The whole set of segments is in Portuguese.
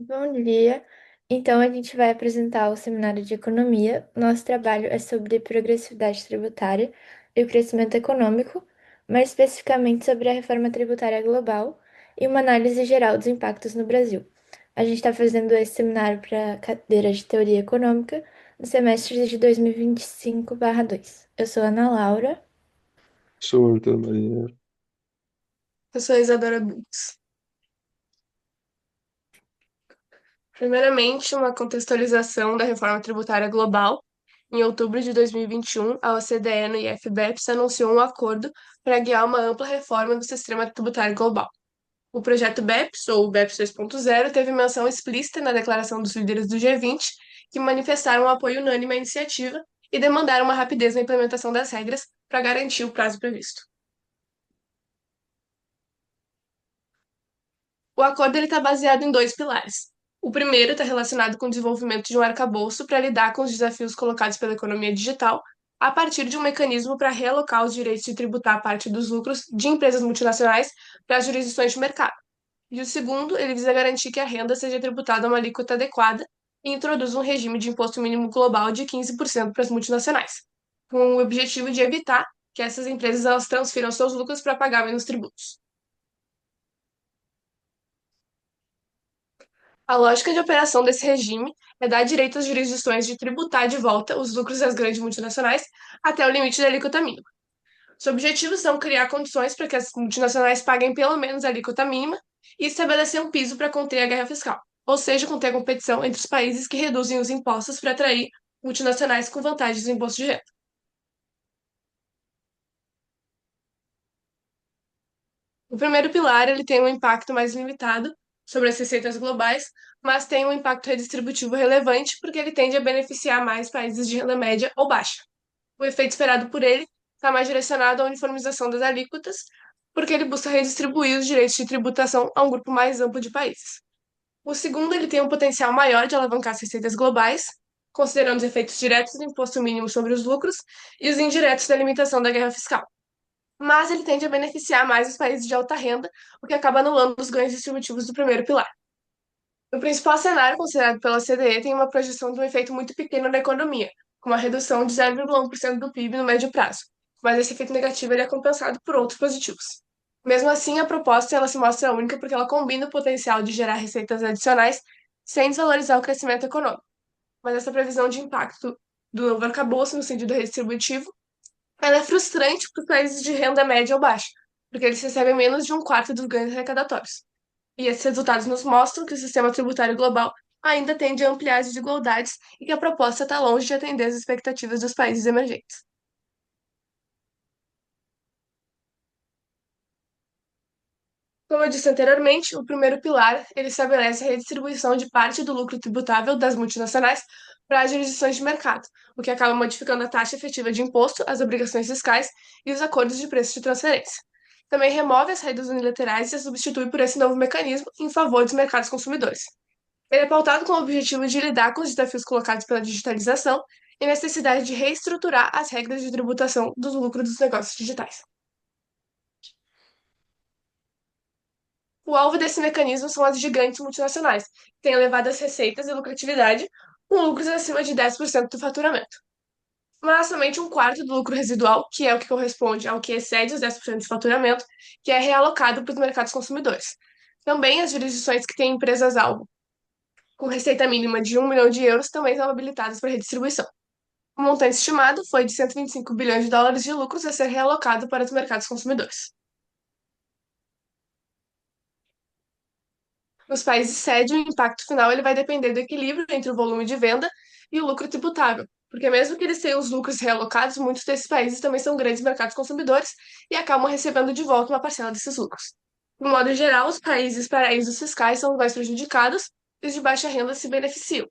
Bom dia. Então, a gente vai apresentar o seminário de economia. Nosso trabalho é sobre progressividade tributária e o crescimento econômico, mais especificamente sobre a reforma tributária global e uma análise geral dos impactos no Brasil. A gente está fazendo esse seminário para a cadeira de teoria econômica no semestre de 2025/2. Eu sou a Ana Laura. Sou o Antônio Marinheiro. Eu sou a Isadora Dux. Primeiramente, uma contextualização da reforma tributária global. Em outubro de 2021, a OCDE e o IFBEPS anunciou um acordo para guiar uma ampla reforma do sistema tributário global. O projeto BEPS, ou BEPS 2.0, teve menção explícita na declaração dos líderes do G20, que manifestaram um apoio unânime à iniciativa e demandaram uma rapidez na implementação das regras para garantir o prazo previsto. O acordo está baseado em dois pilares. O primeiro está relacionado com o desenvolvimento de um arcabouço para lidar com os desafios colocados pela economia digital, a partir de um mecanismo para realocar os direitos de tributar parte dos lucros de empresas multinacionais para as jurisdições de mercado. E o segundo, ele visa garantir que a renda seja tributada a uma alíquota adequada e introduz um regime de imposto mínimo global de 15% para as multinacionais, com o objetivo de evitar que essas empresas elas transfiram seus lucros para pagar menos tributos. A lógica de operação desse regime é dar direito às jurisdições de tributar de volta os lucros das grandes multinacionais até o limite da alíquota mínima. Os objetivos são criar condições para que as multinacionais paguem pelo menos a alíquota mínima e estabelecer um piso para conter a guerra fiscal, ou seja, conter a competição entre os países que reduzem os impostos para atrair multinacionais com vantagens no imposto de renda. O primeiro pilar ele tem um impacto mais limitado sobre as receitas globais, mas tem um impacto redistributivo relevante porque ele tende a beneficiar mais países de renda média ou baixa. O efeito esperado por ele está mais direcionado à uniformização das alíquotas, porque ele busca redistribuir os direitos de tributação a um grupo mais amplo de países. O segundo ele tem um potencial maior de alavancar as receitas globais, considerando os efeitos diretos do imposto mínimo sobre os lucros e os indiretos da limitação da guerra fiscal, mas ele tende a beneficiar mais os países de alta renda, o que acaba anulando os ganhos distributivos do primeiro pilar. O principal cenário considerado pela CDE tem uma projeção de um efeito muito pequeno na economia, com uma redução de 0,1% do PIB no médio prazo, mas esse efeito negativo ele é compensado por outros positivos. Mesmo assim, a proposta ela se mostra única porque ela combina o potencial de gerar receitas adicionais sem desvalorizar o crescimento econômico. Mas essa previsão de impacto do novo arcabouço no sentido redistributivo ela é frustrante para os países de renda média ou baixa, porque eles recebem menos de um quarto dos ganhos arrecadatórios. E esses resultados nos mostram que o sistema tributário global ainda tende a ampliar as desigualdades e que a proposta está longe de atender as expectativas dos países emergentes. Como eu disse anteriormente, o primeiro pilar ele estabelece a redistribuição de parte do lucro tributável das multinacionais para as jurisdições de mercado, o que acaba modificando a taxa efetiva de imposto, as obrigações fiscais e os acordos de preço de transferência. Também remove as saídas unilaterais e as substitui por esse novo mecanismo em favor dos mercados consumidores. Ele é pautado com o objetivo de lidar com os desafios colocados pela digitalização e necessidade de reestruturar as regras de tributação dos lucros dos negócios digitais. O alvo desse mecanismo são as gigantes multinacionais, que têm elevadas receitas e lucratividade, com lucros acima de 10% do faturamento. Mas somente um quarto do lucro residual, que é o que corresponde ao que excede os 10% de faturamento, que é realocado para os mercados consumidores. Também as jurisdições que têm empresas-alvo com receita mínima de 1 milhão de euros também são habilitadas para redistribuição. O montante estimado foi de 125 bilhões de dólares de lucros a ser realocado para os mercados consumidores. Nos países sede, o impacto final ele vai depender do equilíbrio entre o volume de venda e o lucro tributável, porque mesmo que eles tenham os lucros realocados, muitos desses países também são grandes mercados consumidores e acabam recebendo de volta uma parcela desses lucros. De modo geral, os países paraísos fiscais são os mais prejudicados e os de baixa renda se beneficiam.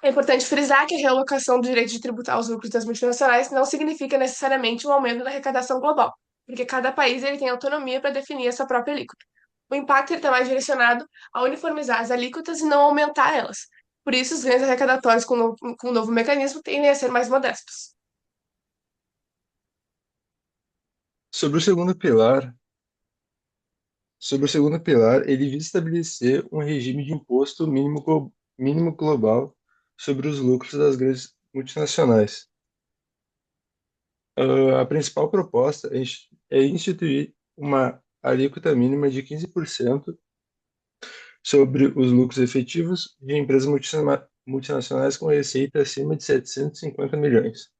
É importante frisar que a realocação do direito de tributar os lucros das multinacionais não significa necessariamente um aumento da arrecadação global, porque cada país ele tem autonomia para definir a sua própria alíquota. O impacto está mais direcionado a uniformizar as alíquotas e não aumentar elas. Por isso, os ganhos arrecadatórios com o novo mecanismo tendem a ser mais modestos. Sobre o segundo pilar, Sobre o segundo pilar, ele visa estabelecer um regime de imposto mínimo global sobre os lucros das grandes multinacionais. A principal proposta é instituir uma alíquota mínima de 15% sobre os lucros efetivos de empresas multinacionais com receita acima de 750 milhões.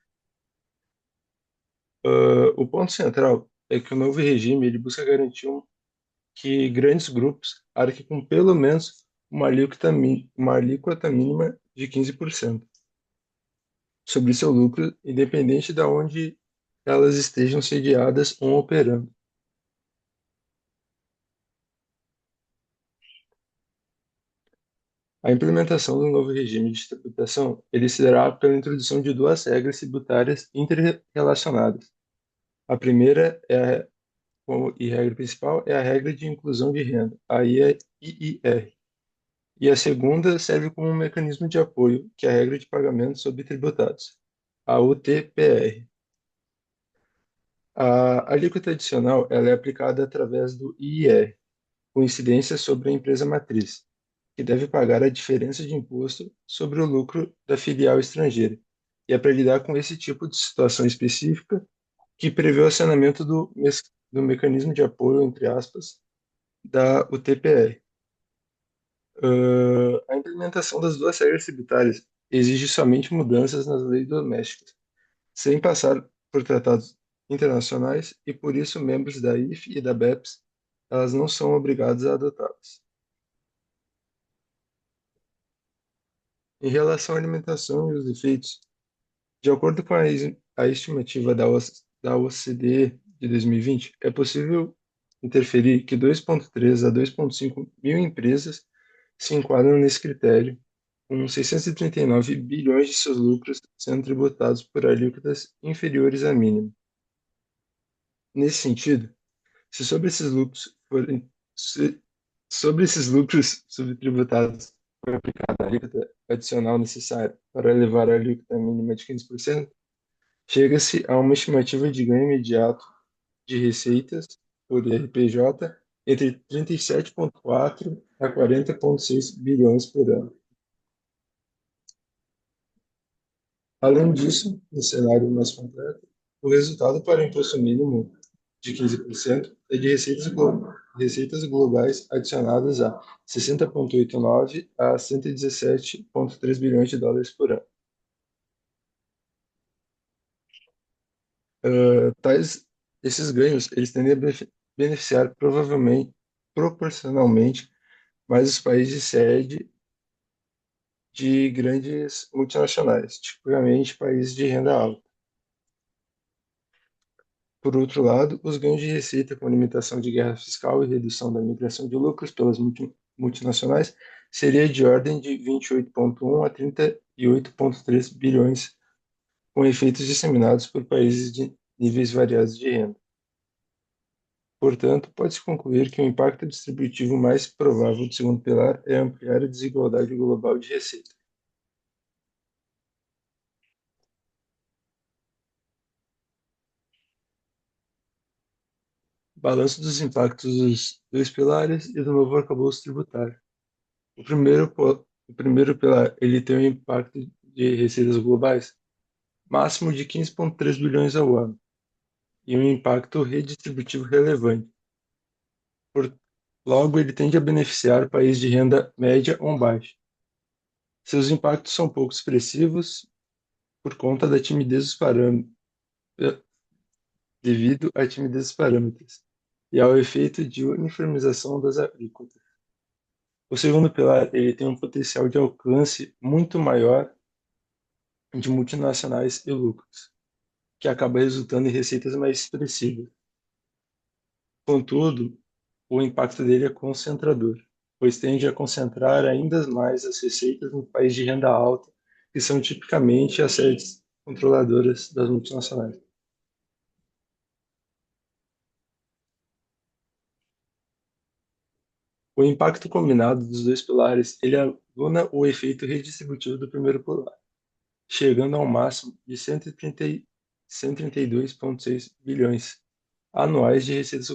O ponto central é que o novo regime ele busca garantir que grandes grupos arquem com pelo menos uma alíquota mínima de 15% sobre seu lucro, independente de onde elas estejam sediadas ou operando. A implementação do novo regime de tributação ele se dará pela introdução de duas regras tributárias interrelacionadas. A primeira e regra principal é a regra de inclusão de renda, a IIR. E a segunda serve como um mecanismo de apoio, que é a regra de pagamento sobre tributados, a UTPR. A alíquota adicional ela é aplicada através do IIR, com incidência sobre a empresa matriz, que deve pagar a diferença de imposto sobre o lucro da filial estrangeira. E é para lidar com esse tipo de situação específica que prevê o acionamento do mecanismo de apoio, entre aspas, da UTPR. A implementação das duas regras tributárias exige somente mudanças nas leis domésticas, sem passar por tratados internacionais e, por isso, membros da IF e da BEPS elas não são obrigados a adotá-las. Em relação à alimentação e os efeitos, de acordo com a estimativa da OCDE de 2020, é possível interferir que 2,3 a 2,5 mil empresas se enquadram nesse critério, com 639 bilhões de seus lucros sendo tributados por alíquotas inferiores à mínima. Nesse sentido, se sobre esses lucros forem se sobre esses lucros subtributados for aplicada a alíquota adicional necessária para elevar a alíquota mínima de 15%, chega-se a uma estimativa de ganho imediato de receitas por IRPJ entre 37,4 a 40,6 bilhões por ano. Além disso, no cenário mais completo, o resultado para o imposto mínimo de 15% é de receitas globais adicionadas a 60,89 a 117,3 bilhões de dólares por ano. Tais esses ganhos, eles tendem a beneficiar proporcionalmente mais os países sede de grandes multinacionais, tipicamente países de renda alta. Por outro lado, os ganhos de receita com limitação de guerra fiscal e redução da migração de lucros pelas multinacionais seria de ordem de 28,1 a 38,3 bilhões, com efeitos disseminados por países de níveis variados de renda. Portanto, pode-se concluir que o impacto distributivo mais provável do segundo pilar é ampliar a desigualdade global de receita. Balanço dos impactos dos dois pilares e do novo arcabouço tributário. O primeiro pilar, ele tem um impacto de receitas globais máximo de 15,3 bilhões ao ano e um impacto redistributivo relevante. Por, logo, ele tende a beneficiar países de renda média ou baixa. Seus impactos são pouco expressivos por conta da timidez dos parâmetros, devido à timidez dos parâmetros e ao efeito de uniformização das alíquotas. O segundo pilar, ele tem um potencial de alcance muito maior de multinacionais e lucros, que acaba resultando em receitas mais expressivas. Contudo, o impacto dele é concentrador, pois tende a concentrar ainda mais as receitas no país de renda alta, que são tipicamente as sedes controladoras das multinacionais. O impacto combinado dos dois pilares, ele aluna o efeito redistributivo do primeiro pilar, chegando ao máximo de 132,6 bilhões anuais de receitas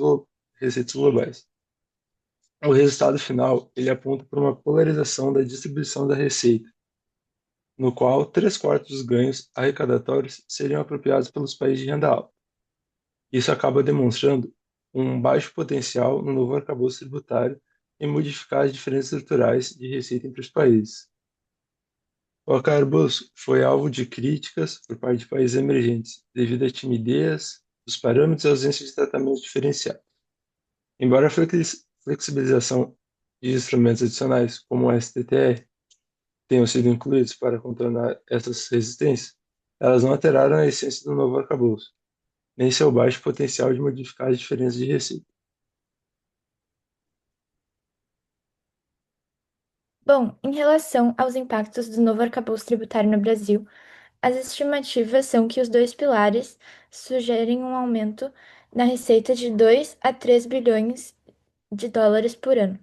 globais. O resultado final, ele aponta para uma polarização da distribuição da receita, no qual 3/4 dos ganhos arrecadatórios seriam apropriados pelos países de renda alta. Isso acaba demonstrando um baixo potencial no novo arcabouço tributário em modificar as diferenças estruturais de receita entre os países. O arcabouço foi alvo de críticas por parte de países emergentes devido à timidez dos parâmetros e ausência de tratamento diferenciado. Embora a flexibilização de instrumentos adicionais, como o STTR, tenham sido incluídos para contornar essas resistências, elas não alteraram a essência do novo arcabouço, nem seu baixo potencial de modificar as diferenças de receita. Bom, em relação aos impactos do novo arcabouço tributário no Brasil, as estimativas são que os dois pilares sugerem um aumento na receita de 2 a 3 bilhões de dólares por ano,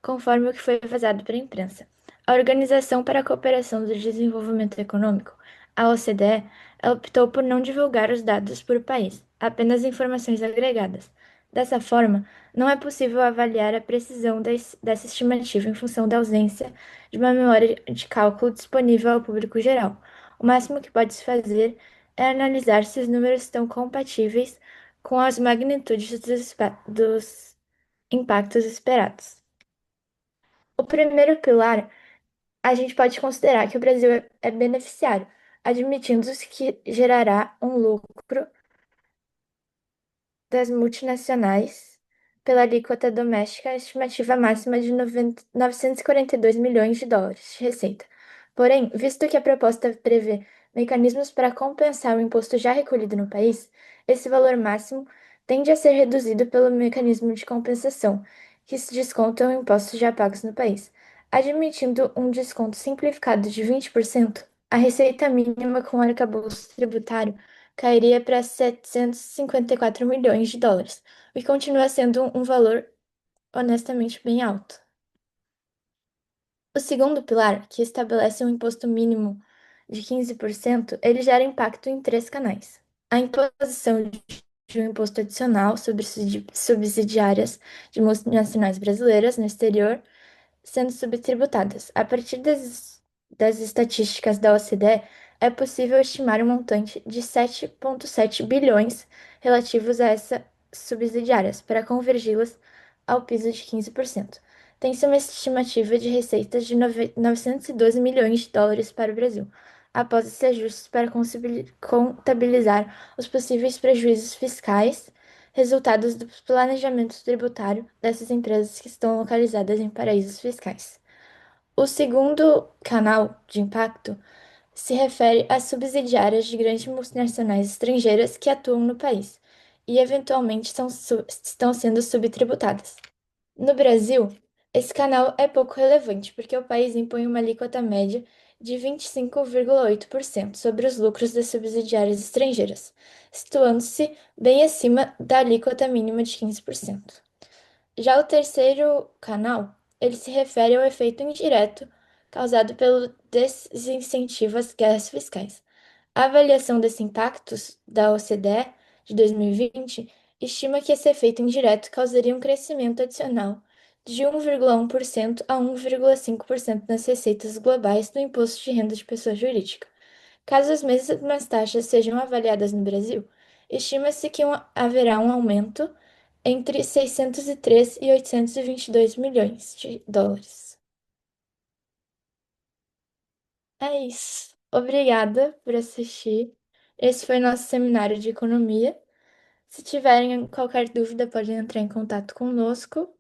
conforme o que foi vazado pela imprensa. A Organização para a Cooperação do Desenvolvimento Econômico, a OCDE, optou por não divulgar os dados por país, apenas informações agregadas. Dessa forma, não é possível avaliar a precisão dessa estimativa em função da ausência de uma memória de cálculo disponível ao público geral. O máximo que pode se fazer é analisar se os números estão compatíveis com as magnitudes dos impactos esperados. O primeiro pilar, a gente pode considerar que o Brasil é beneficiário, admitindo-se que gerará um lucro das multinacionais pela alíquota doméstica, a estimativa máxima de 942 milhões de dólares de receita. Porém, visto que a proposta prevê mecanismos para compensar o imposto já recolhido no país, esse valor máximo tende a ser reduzido pelo mecanismo de compensação, que se descontam impostos já pagos no país. Admitindo um desconto simplificado de 20%, a receita mínima com arcabouço tributário cairia para 754 milhões de dólares, o que continua sendo um valor honestamente bem alto. O segundo pilar, que estabelece um imposto mínimo de 15%, ele gera impacto em três canais. A imposição de um imposto adicional sobre subsidiárias de multinacionais brasileiras no exterior sendo subtributadas. A partir das estatísticas da OCDE, é possível estimar um montante de 7,7 bilhões relativos a essas subsidiárias, para convergi-las ao piso de 15%. Tem-se uma estimativa de receitas de 912 milhões de dólares para o Brasil, após esses ajustes para contabilizar os possíveis prejuízos fiscais resultados do planejamento tributário dessas empresas que estão localizadas em paraísos fiscais. O segundo canal de impacto se refere às subsidiárias de grandes multinacionais estrangeiras que atuam no país e, eventualmente, estão sendo subtributadas. No Brasil, esse canal é pouco relevante porque o país impõe uma alíquota média de 25,8% sobre os lucros das subsidiárias estrangeiras, situando-se bem acima da alíquota mínima de 15%. Já o terceiro canal, ele se refere ao efeito indireto causado pelo desincentivo às guerras fiscais. A avaliação desses impactos da OCDE de 2020 estima que esse efeito indireto causaria um crescimento adicional de 1,1% a 1,5% nas receitas globais do imposto de renda de pessoa jurídica. Caso as mesmas taxas sejam avaliadas no Brasil, estima-se que haverá um aumento entre 603 e 822 milhões de dólares. É isso. Obrigada por assistir. Esse foi nosso seminário de economia. Se tiverem qualquer dúvida, podem entrar em contato conosco.